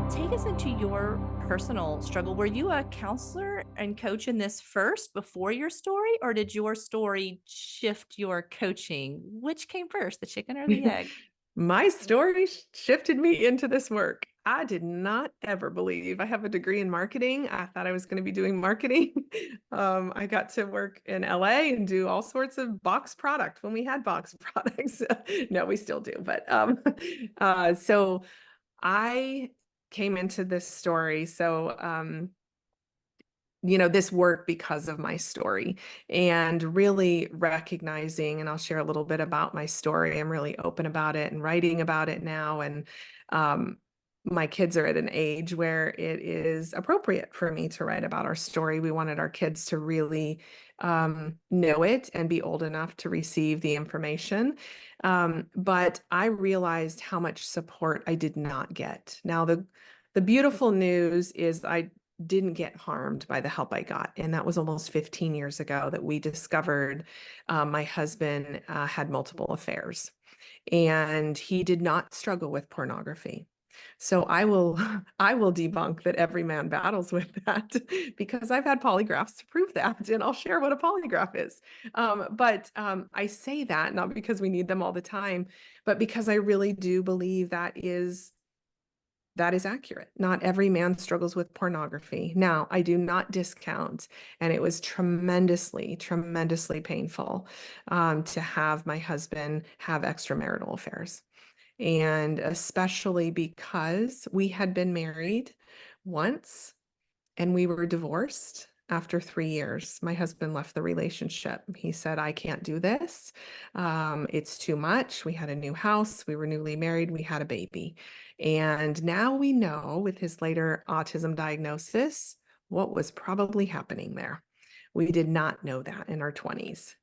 Take us into your personal struggle. Were you a counselor and coach in this first before your story, or did your story shift your coaching? Which came first, the chicken or the egg? My story shifted me into this work. I did not ever believe I have a degree in marketing. I thought I was going to be doing marketing. I got to work in LA and do all sorts of box product when we had box products. No, we still do. But so I came into this story. This work because of my story and really recognizing, and I'll share a little bit about my story. I'm really open about it and writing about it now. And um, my kids are at an age where it is appropriate for me to write about our story. We wanted our kids to really know it and be old enough to receive the information. But I realized how much support I did not get. Now, the beautiful news is I didn't get harmed by the help I got. And that was almost 15 years ago that we discovered my husband had multiple affairs and he did not struggle with pornography. So I will I will debunk that every man battles with that because I've had polygraphs to prove that, and I'll share what a polygraph is. But I say that not because we need them all the time, but because I really do believe that is accurate. Not every man struggles with pornography. Now, I do not discount, and it was tremendously, tremendously painful to have my husband have extramarital affairs. And especially because we had been married once and we were divorced after 3 years. My husband left the relationship. He said, I can't do this. It's too much. We had a new house. We were newly married. We had a baby. And now we know with his later autism diagnosis what was probably happening there. We did not know that in our 20s.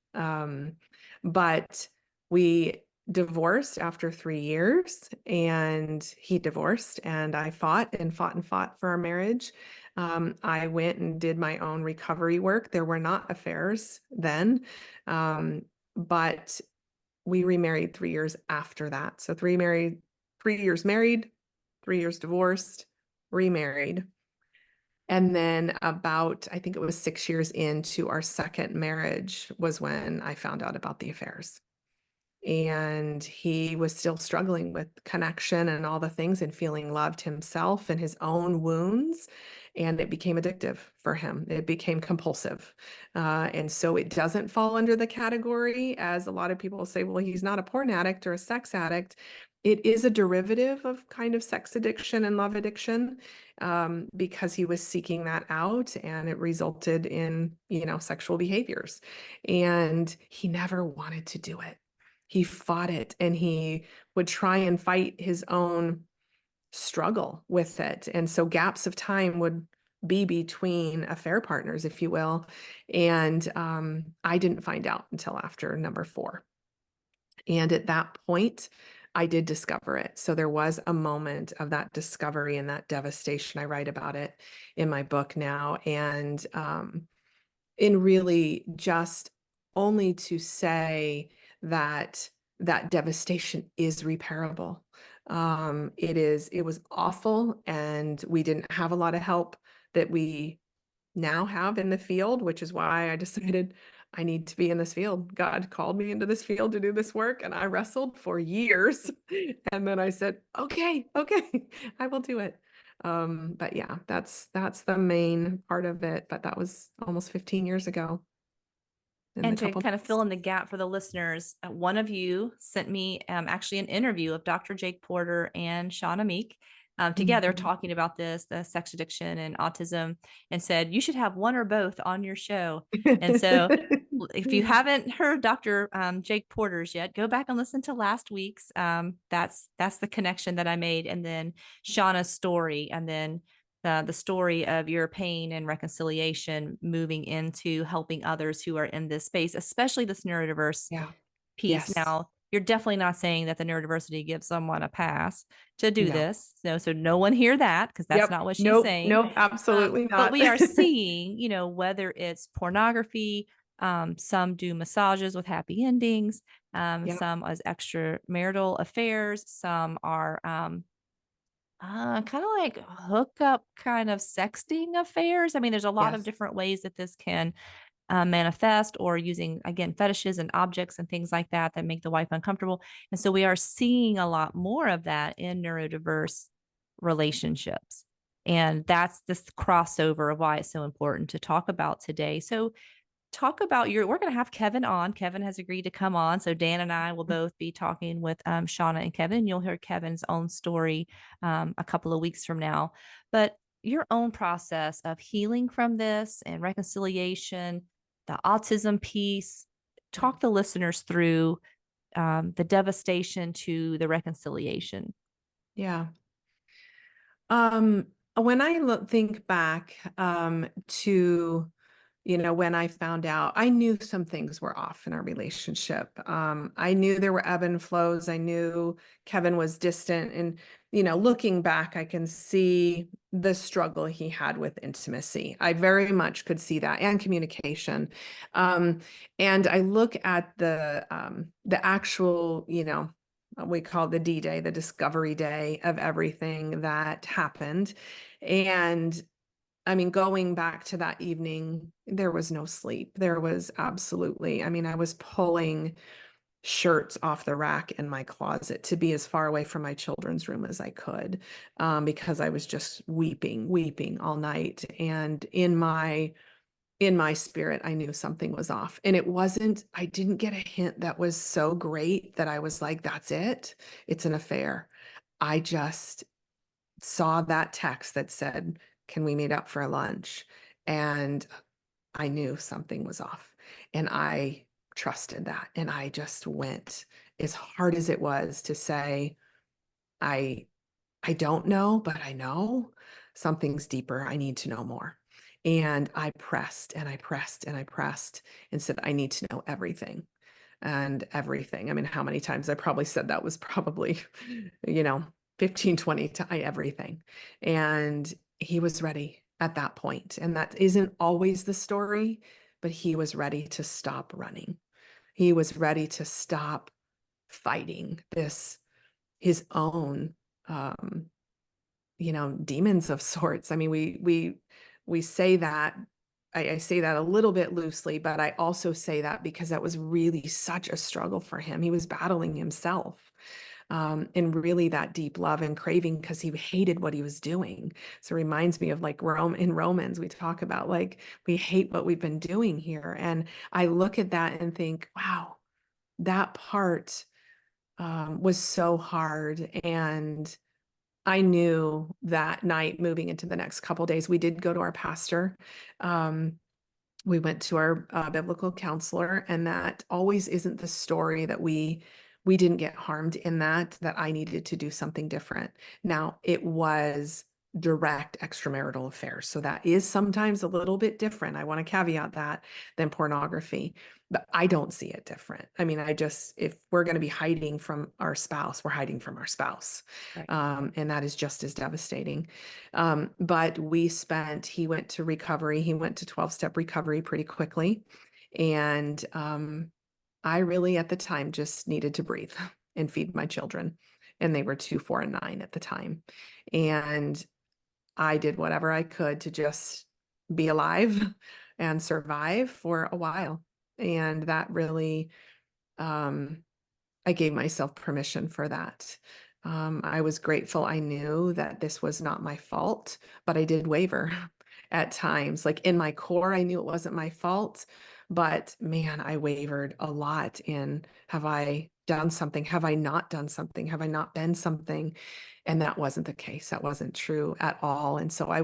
But we divorced after 3 years and he divorced and I fought and fought and fought for our marriage. I went and did my own recovery work. There were not affairs then, but we remarried 3 years after that. So 3 years married, 3 years divorced, remarried. And then about, I think it was 6 years into our second marriage was when I found out about the affairs. And he was still struggling with connection and all the things and feeling loved himself and his own wounds. And it became addictive for him. It became compulsive. And so it doesn't fall under the category, as a lot of people say, well, he's not a porn addict or a sex addict. It is a derivative of kind of sex addiction and love addiction, because he was seeking that out and it resulted in, sexual behaviors. And he never wanted to do it. He fought it and he would try and fight his own struggle with it. And so gaps of time would be between affair partners, if you will. And I didn't find out until after number 4. And at that point, I did discover it. So there was a moment of that discovery and that devastation. I write about it in my book now. And in really just only to say that that devastation is repairable. It was awful, and we didn't have a lot of help that we now have in the field, which is why I decided I need to be in this field. God called me into this field to do this work, and I wrestled for years. And then I said, okay, I will do it. But yeah, that's the main part of it. But that was almost 15 years ago in the And to couple kind of months. fill in the gap for the listeners, one of you sent me actually an interview of Dr. Jake Porter and Shawna Meek together Mhm. talking about this, the sex addiction and autism, and said, you should have one or both on your show. And so if you haven't heard Dr. Jake Porter's yet, go back and listen to last week's. That's the connection that I made. And then Shauna's story, and then the story of your pain and reconciliation moving into helping others who are in this space, especially this neurodiverse Yeah. piece. Yes. Now, you're definitely not saying that the neurodiversity gives someone a pass to do No. this. So no one hear that, because that's Yep. not what she's Nope. saying. Nope. Absolutely But not. we are seeing, whether it's pornography, some do massages with happy endings, Yep. some as extramarital affairs, some are kind of like hookup kind of sexting affairs. I mean, there's a lot of Yes. different ways that this can manifest, or using, again, fetishes and objects and things like that that make the wife uncomfortable. And so we are seeing a lot more of that in neurodiverse relationships. And that's this crossover of why it's so important to talk about today. So talk about we're going to have Kevin on. Kevin has agreed to come on. So Dan and I will both be talking with Shawna and Kevin. And you'll hear Kevin's own story a couple of weeks from now. But your own process of healing from this and reconciliation, the autism piece, talk the listeners through the devastation to the reconciliation. Yeah. When I think back to, when I found out, I knew some things were off in our relationship. I knew there were ebb and flows. I knew Kevin was distant. And, looking back, I can see the struggle he had with intimacy. I very much could see that, and communication. And I look at the actual, we call it the D-Day, the discovery day of everything that happened. And I mean, going back to that evening, there was no sleep. There was absolutely, I was pulling shirts off the rack in my closet to be as far away from my children's room as I could, because I was just weeping all night. And in my spirit, I knew something was off. And I didn't get a hint that was so great that I was like, that's it. It's an affair. I just saw that text that said, can we meet up for lunch? And I knew something was off. And I trusted that. And I just went, as hard as it was to say, I I don't know, but I know something's deeper. I need to know more. And I pressed and I pressed and I pressed and said, I need to know everything and everything. I mean, how many times I probably said that was probably, you know, 15, 20 to everything. And he was ready at that point. And that isn't always the story, but he was ready to stop running. He was ready to stop fighting his own, um, demons of sorts. I mean, we say that, I say that a little bit loosely, but I also say that because that was really such a struggle for him. He was battling himself, and really that deep love and craving, because he hated what he was doing. So it reminds me of like in Romans, we talk about like, we hate what we've been doing here. And I look at that and think, wow, that part was so hard. And I knew that night, moving into the next couple days, we did go to our pastor. We went to our biblical counselor, and that always isn't the story that we didn't get harmed in that I needed to do something different. Now, it was direct extramarital affairs. So that is sometimes a little bit different. I want to caveat that, than pornography, but I don't see it different. I mean, if we're going to be hiding from our spouse, we're hiding from our spouse. Right. And that is just as devastating. But he went to recovery. He went to 12-step recovery pretty quickly. And I really, at the time, just needed to breathe and feed my children. And they were 2, 4, and 9 at the time. And I did whatever I could to just be alive and survive for a while. And that really, I gave myself permission for that. I was grateful. I knew that this was not my fault, but I did waver at times. Like in my core, I knew it wasn't my fault, but man, I wavered a lot in, have I done something? Have I not done something? Have I not been something? And that wasn't the case. That wasn't true at all. And so I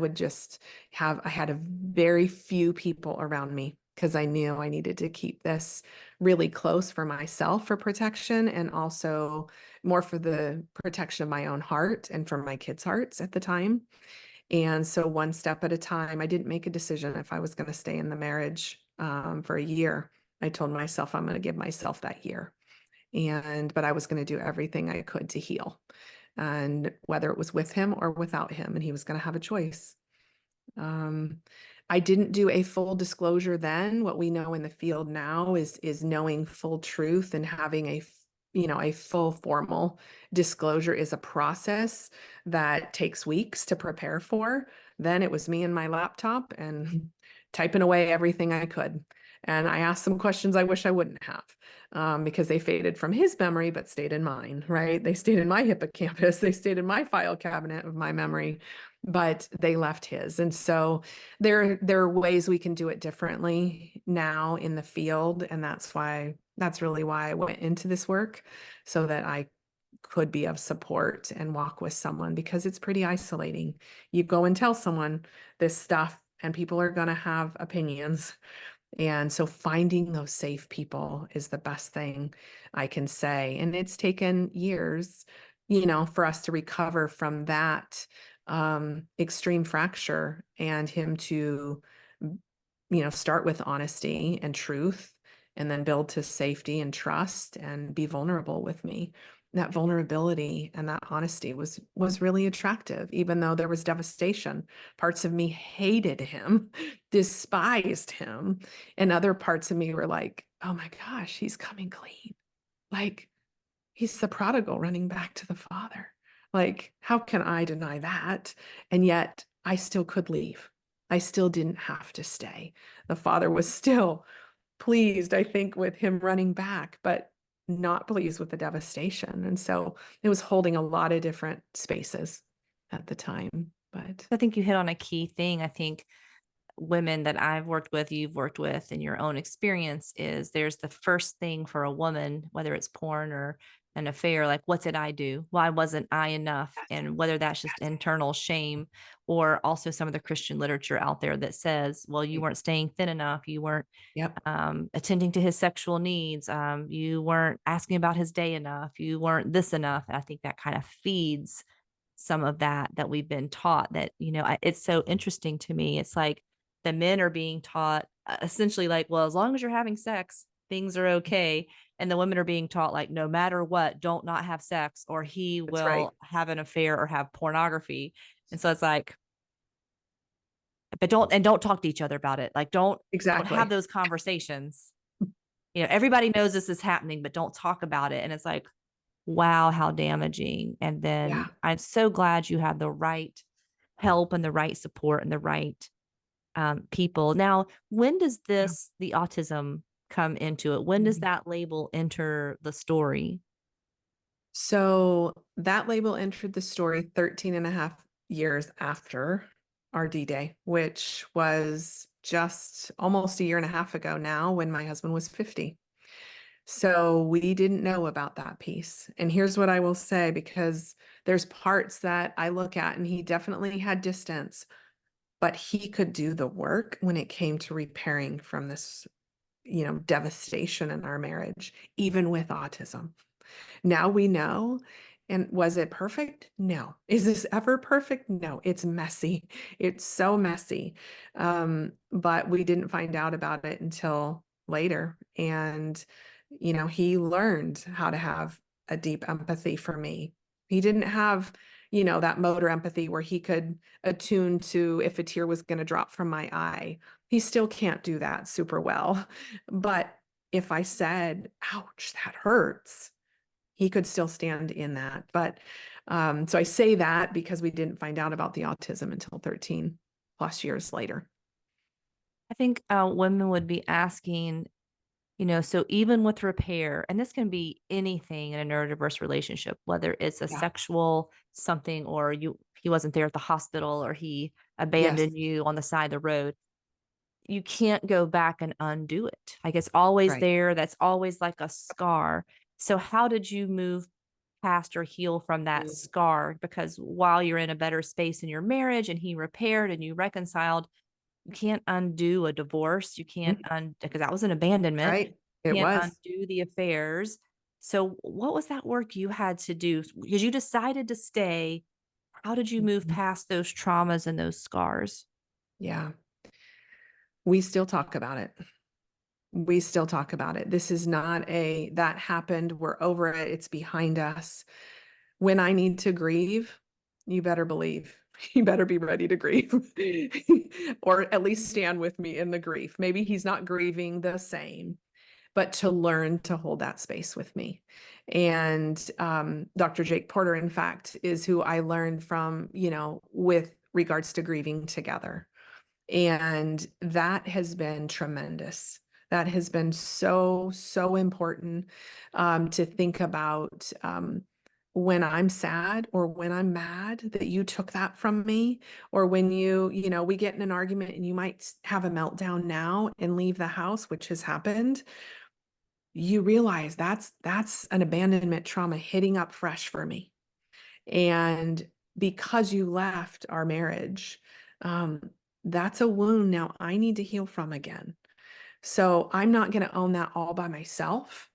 had a very few people around me, because I knew I needed to keep this really close for myself, for protection, and also more for the protection of my own heart and for my kids' hearts at the time. And so one step at a time. I didn't make a decision if I was going to stay in the marriage for a year. I told myself I'm going to give myself that year. But I was going to do everything I could to heal, and whether it was with him or without him, and he was going to have a choice. I didn't do a full disclosure then. What we know in the field now is knowing full truth and having a full formal disclosure is a process that takes weeks to prepare for. Then it was me and my laptop and typing away everything I could. And I asked some questions I wish I wouldn't have, because they faded from his memory, but stayed in mine, right? They stayed in my hippocampus. They stayed in my file cabinet of my memory, but they left his. And so there are ways we can do it differently now in the field. And that's really why I went into this work, so that I could be of support and walk with someone, because it's pretty isolating. You go and tell someone this stuff and people are going to have opinions. And so finding those safe people is the best thing I can say. And it's taken years, for us to recover from that extreme fracture, and him to, start with honesty and truth, and then build to safety and trust and be vulnerable with me. That vulnerability and that honesty was really attractive, even though there was devastation. Parts of me hated him, despised him, and other parts of me were like, oh my gosh, he's coming clean. Like, he's the prodigal running back to the father. Like, how can I deny that? And yet I still could leave. I still didn't have to stay. The father was still pleased, I think, with him running back, but not pleased with the devastation. And so it was holding a lot of different spaces at the time. But I think you hit on a key thing. I think women that I've worked with, you've worked with in your own experience, is there's the first thing for a woman, whether it's porn or an affair, like, what did I do? Why wasn't I enough? yes, And whether that's just that's internal shame, or also some of the Christian literature out there that says, well, you it. weren't staying thin enough. You weren't Yep. attending to his sexual needs. You weren't asking about his day enough. You weren't this enough. And I think that kind of feeds some of that we've been taught. That, it's so interesting to me. It's like the men are being taught essentially like, well, as long as you're having sex, things are okay. And the women are being taught like, no matter what, don't not have sex, or he That's right. will have an affair or have pornography. And so it's like, but don't talk to each other about it. Like, don't have Exactly. those conversations. Everybody knows this is happening, but don't talk about it. And it's like, wow, how damaging. And then Yeah. I'm so glad you had the right help and the right support and the right people. Now, when does Yeah. the autism come into it? When does Mhm. that label enter the story? So that label entered the story 13 and a half years after our D-Day, which was just almost a year and a half ago now, when my husband was 50. So we didn't know about that piece. And here's what I will say, because there's parts that I look at, and he definitely had distance, but he could do the work when it came to repairing from this, devastation in our marriage, even with autism. Now we know. And was it perfect? No. Is this ever perfect? No. It's messy. It's so messy. But we didn't find out about it until later. And, he learned how to have a deep empathy for me. He didn't have, that motor empathy where he could attune to if a tear was going to drop from my eye. He still can't do that super well. But if I said, ouch, that hurts, he could still stand in that. But so I say that because we didn't find out about the autism until 13 plus years later. I think women would be asking, so even with repair, and this can be anything in a neurodiverse relationship, whether it's a Yeah. sexual something, or he wasn't there at the hospital, or he Yes. abandoned you on the side of the road, you can't go back and undo it. Like, it's always Right. there. That's always like a scar. So how did you move past or heal from that Mm. scar? Because while you're in a better space in your marriage and he repaired and you reconciled, you can't undo a divorce. You can't Mhm. because that was an abandonment. Right. It Can't was. undo the affairs. So what was that work you had to do? Because you decided to stay. How did you move Mhm. past those traumas and those scars? Yeah. We still talk about it. We still talk about it. This is not that happened, we're over it, it's behind us. When I need to grieve, you better believe, you better be ready to grieve, or at least stand with me in the grief. Maybe he's not grieving the same, but to learn to hold that space with me. And Dr. Jake Porter, in fact, is who I learned from, with regards to grieving together. And that has been tremendous. That has been so, so important to think about when I'm sad or when I'm mad that you took that from me, or when we get in an argument and you might have a meltdown now and leave the house, which has happened. You realize that's an abandonment trauma hitting up fresh for me. And because you left our marriage, um, that's a wound now I need to heal from again. So I'm not going to own that all by myself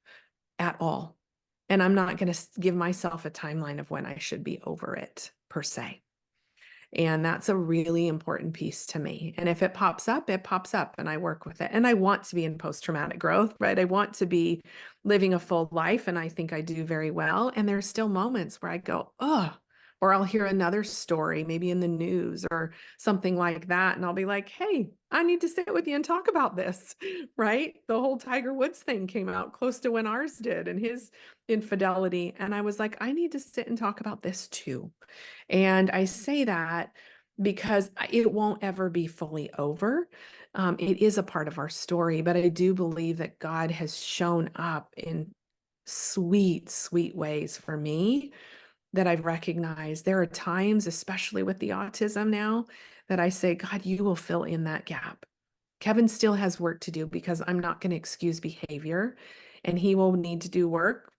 at all. And I'm not going to give myself a timeline of when I should be over it, per se. And that's a really important piece to me. And if it pops up, and I work with it. And I want to be in post-traumatic growth, right? I want to be living a full life, and I think I do very well. And there's still moments where I go, oh, or I'll hear another story, maybe in the news or something like that. And I'll be like, hey, I need to sit with you and talk about this, right? The whole Tiger Woods thing came out close to when ours did, and his infidelity. And I was like, I need to sit and talk about this too. And I say that because it won't ever be fully over. It is a part of our story, but I do believe that God has shown up in sweet, sweet ways for me that I've recognized. There are times, especially with the autism now, that I say, God, you will fill in that gap. Kevin still has work to do because I'm not going to excuse behavior, and he will need to do work.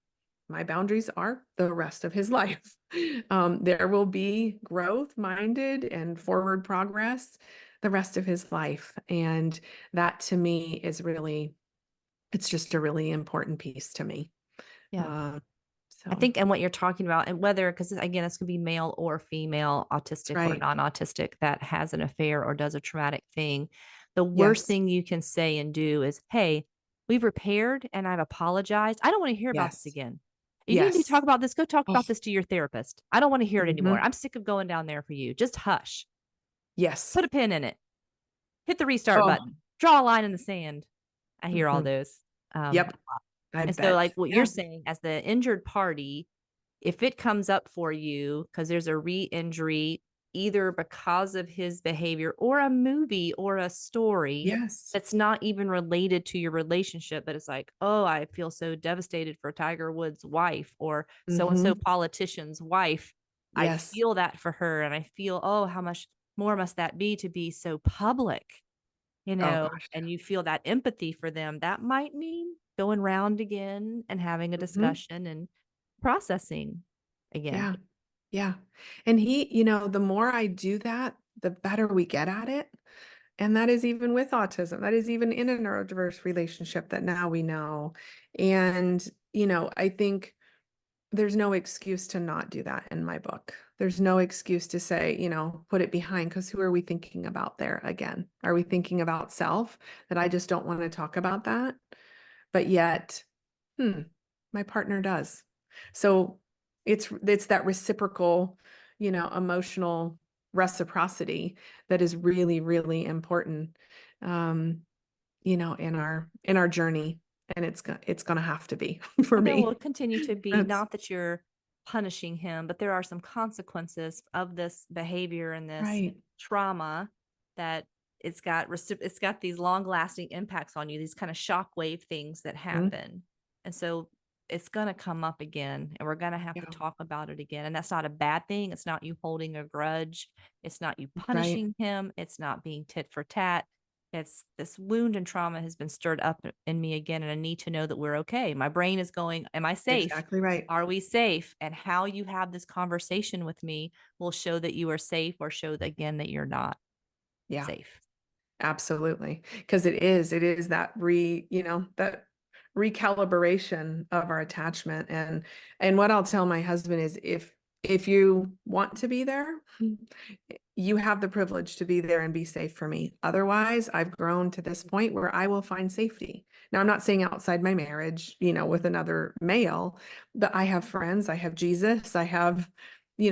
My boundaries are the rest of his life. There will be growth minded and forward progress the rest of his life. And that to me is it's just a really important piece to me. Yeah. Uh, I so think, and what you're talking about, and whether, because again, it's going to be male or female, that's autistic or right. non-autistic, that has an affair or does a traumatic thing. The worst Yes. thing you can say and do is, hey, we've repaired and I've apologized. I don't want to hear about this Yes. again. You need to Yes. talk about this. Go talk Oh, about this to your therapist. I don't want to hear it anymore. mhm. I'm sick of going down there for you. Just hush. Yes. Put a pin in it. Hit the restart Oh, button. Draw a line in the sand. I hear all mhm. those. Yep. I And so, like bet. what you're Yeah. saying, as the injured party, if it comes up for you because there's a re-injury, either because of his behavior or a movie or a story Yes. that's not even related to your relationship, but it's like, oh, I feel so devastated for Tiger Woods' wife or so and so Hmm. politician's wife. I Yes. feel that for her. And I feel, oh, how much more must that be to be so public? Oh gosh. And you feel that empathy for them, that might mean going round again and having a Mhm. discussion and processing again. Yeah. Yeah. And the more I do that, the better we get at it. And that is even with autism. That is even in a neurodiverse relationship that now we know. And, I think there's no excuse to not do that in my book. There's no excuse to say, put it behind, because who are we thinking about there again? Are we thinking about self, that I just don't want to talk about that? But yet, my partner does. So it's that reciprocal, emotional reciprocity that is really, really important, um, in our journey. And it's gonna have to be for And there will me. continue to be, That's not that you're punishing him, but there are some consequences of this behavior and this right. trauma that it's got these long lasting impacts on you, these kind of shockwave things that Mhm. happen. And so it's going to come up again and we're going to have to Yeah. talk about it again. And that's not a bad thing. It's not you holding a grudge. It's not you Right. punishing him. It's not being tit for tat. It's this wound and trauma has been stirred up in me again, and I need to know that we're okay. My brain is going, am I safe? Exactly right. Are we safe? And how you have this conversation with me will show that you are safe or show that, again, that you're not Yeah. safe. Absolutely. Because it is that recalibration of our attachment. And what I'll tell my husband is, if you want to be there, you have the privilege to be there and be safe for me. Otherwise, I've grown to this point where I will find safety. Now, I'm not saying outside my marriage, with another male, but I have friends, I have Jesus, I have,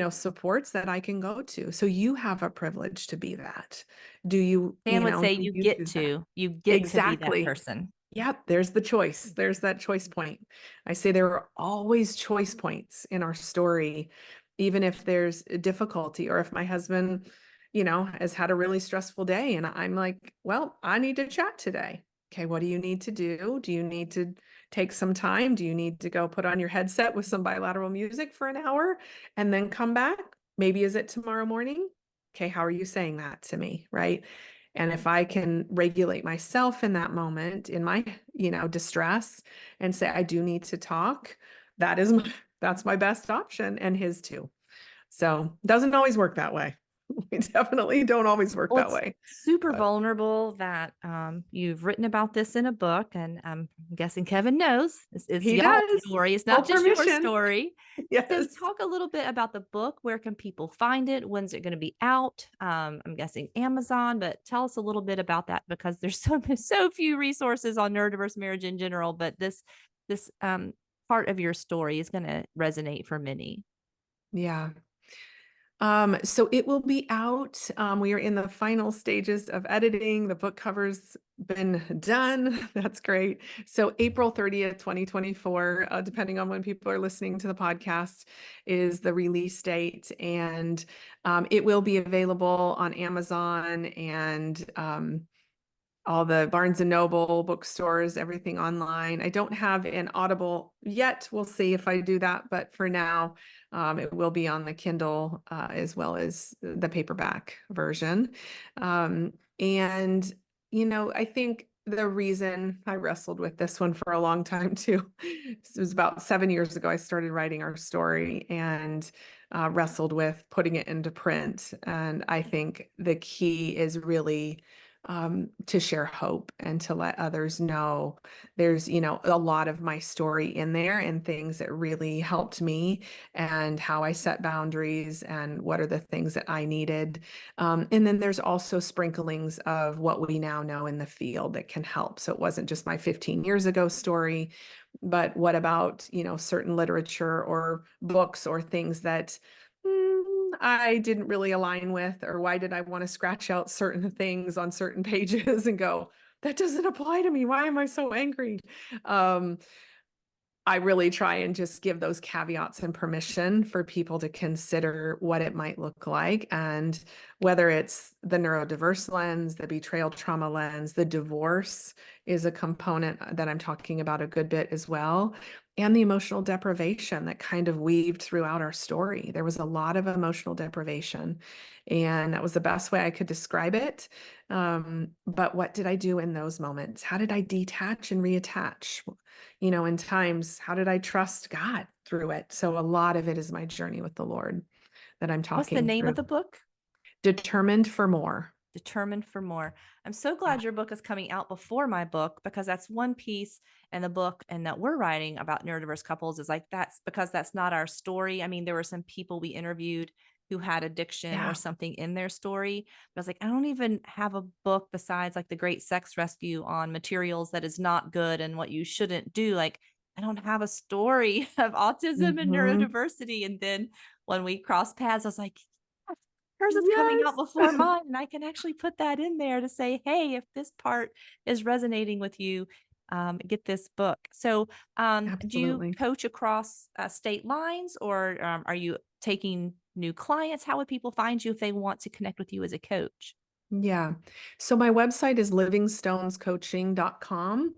supports that I can go to. So you have a privilege to be that. Do you, Dan would say do you you get choose that? to, you get to be that Exactly. person. Yeah, there's the choice. There's that choice point. I say there are always choice points in our story, even if there's a difficulty or if my husband, has had a really stressful day and I'm like, well, I need to chat today. Okay, what do you need to do? Do you need to take some time? Do you need to go put on your headset with some bilateral music for an hour and then come back? Maybe is it tomorrow morning? Okay, how are you saying that to me? Right. And if I can regulate myself in that moment, in my, distress and say, I do need to talk, that's my best option and his too. So doesn't always work that way. We definitely don't always work Well, that it's way. super But vulnerable that you've written about this in a book, and I'm guessing Kevin knows it's he y'all's does. story. It's Full not just your permission. story. So Yes. talk a little bit about the book. Where can people find it? When's it going to be out? I'm guessing Amazon, but tell us a little bit about that because there's so few resources on neurodiverse marriage in general, but this part of your story is going to resonate for many. Yeah. So it will be out. We are in the final stages of editing. The book cover's been done. That's great. So April 30th, 2024, depending on when people are listening to the podcast, is the release date. And it will be available on Amazon and all the Barnes and Noble bookstores, everything online. I don't have an Audible yet. We'll see if I do that, but for now, it will be on the Kindle as well as the paperback version. And I think the reason I wrestled with this one for a long time too, it was about 7 years ago, I started writing our story and wrestled with putting it into print. And I think the key is really to share hope and to let others know there's, a lot of my story in there and things that really helped me and how I set boundaries and what are the things that I needed. And then there's also sprinklings of what we now know in the field that can help. So it wasn't just my 15 years ago story, but what about, certain literature or books or things that I didn't really align with, or why did I want to scratch out certain things on certain pages and go, that doesn't apply to me. Why am I so angry? Um, I really try and just give those caveats and permission for people to consider what it might look like. And whether it's the neurodiverse lens, the betrayal trauma lens, the divorce is a component that I'm talking about a good bit as well. And the emotional deprivation that kind of weaved throughout our story. There was a lot of emotional deprivation, and that was the best way I could describe it. But what did I do in those moments? How did I detach and reattach? In times, how did I trust God through it? So a lot of it is my journey with the Lord that I'm What's the talking name of through. the book? Determined for more. Determined for more. I'm so Yeah. glad your book is coming out before my book because that's one piece in the book and that we're writing about neurodiverse couples is like that's because that's not our story. I mean, there were some people we interviewed who had addiction or Yeah. something in their story. But I was like, I don't even have a book besides like the Great Sex Rescue on materials that is not good and what you shouldn't do. Like, I don't have a story of autism and Mhm. neurodiversity. And then when we crossed paths, I was like, hers is coming out Yes. before mine and I can actually put that in there to say, hey, if this part is resonating with you, get this book. So do you Absolutely. coach across state lines or are you taking new clients? How would people find you if they want to connect with you as a coach? Yeah. So my website is livingstonescoaching.com.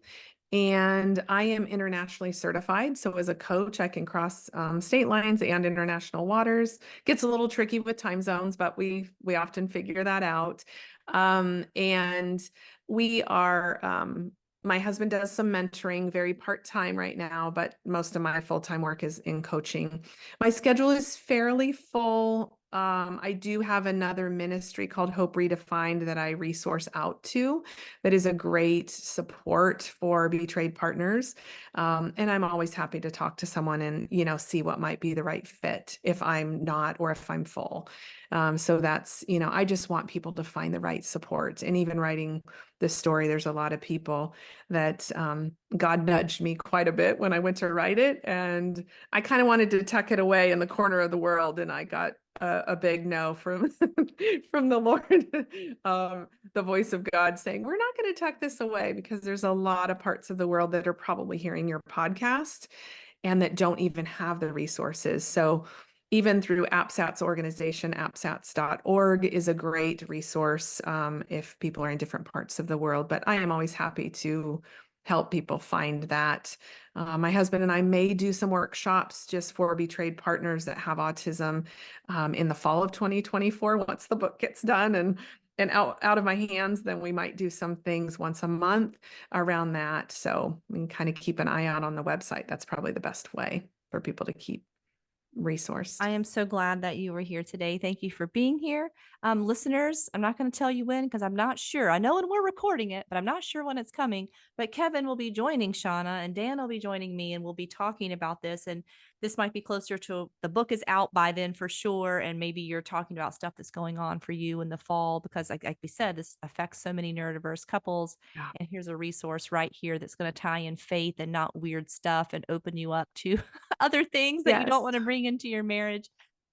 And I am internationally certified. So as a coach, I can cross state lines and international waters. Gets a little tricky with time zones, but we often figure that out. And we are my husband does some mentoring, very part-time right now, but most of my full-time work is in coaching. My schedule is fairly full. I do have another ministry called Hope Redefined that I resource out to that is a great support for betrayed partners. And I'm always happy to talk to someone and, see what might be the right fit if I'm not or if I'm full. So that's, I just want people to find the right support. And even writing this story. There's a lot of people that God nudged me quite a bit when I went to write it. And I kind of wanted to tuck it away in the corner of the world. And I got a big no from from the Lord, the voice of God saying, we're not going to tuck this away because there's a lot of parts of the world that are probably hearing your podcast and that don't even have the resources. So even through APSATS organization, apsats.org is a great resource if people are in different parts of the world. But I am always happy to help people find that. My husband and I may do some workshops just for betrayed partners that have autism in the fall of 2024 once the book gets done and out of my hands. Then we might do some things once a month around that. So we can kind of keep an eye out on the website. That's probably the best way for people to keep resourced. I am so glad that you were here today. Thank you for being here. Listeners, I'm not going to tell you when because I'm not sure. I know when we're recording it, but I'm not sure when it's coming. But Kevin will be joining Shawna and Dan will be joining me and we'll be talking about this. And this might be closer to the book is out by then for sure. And maybe you're talking about stuff that's going on for you in the fall because, like we said, this affects so many neurodiverse couples. Yeah. And here's a resource right here that's going to tie in faith and not weird stuff and open you up to other things that you don't Yes. want to bring into your marriage,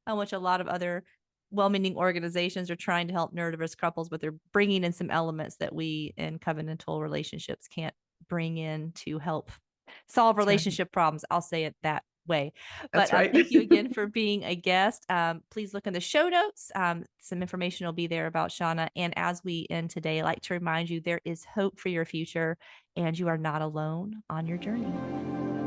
which a lot of other well-meaning organizations are trying to help neurodiverse couples, but they're bringing in some elements that we in covenantal relationships can't bring in to help solve That's right. relationship problems. I'll say it that way. That's But right. thank you again for being a guest. Please look in the show notes. Some information will be there about Shawna. And as we end today, I'd like to remind you there is hope for your future and you are not alone on your journey.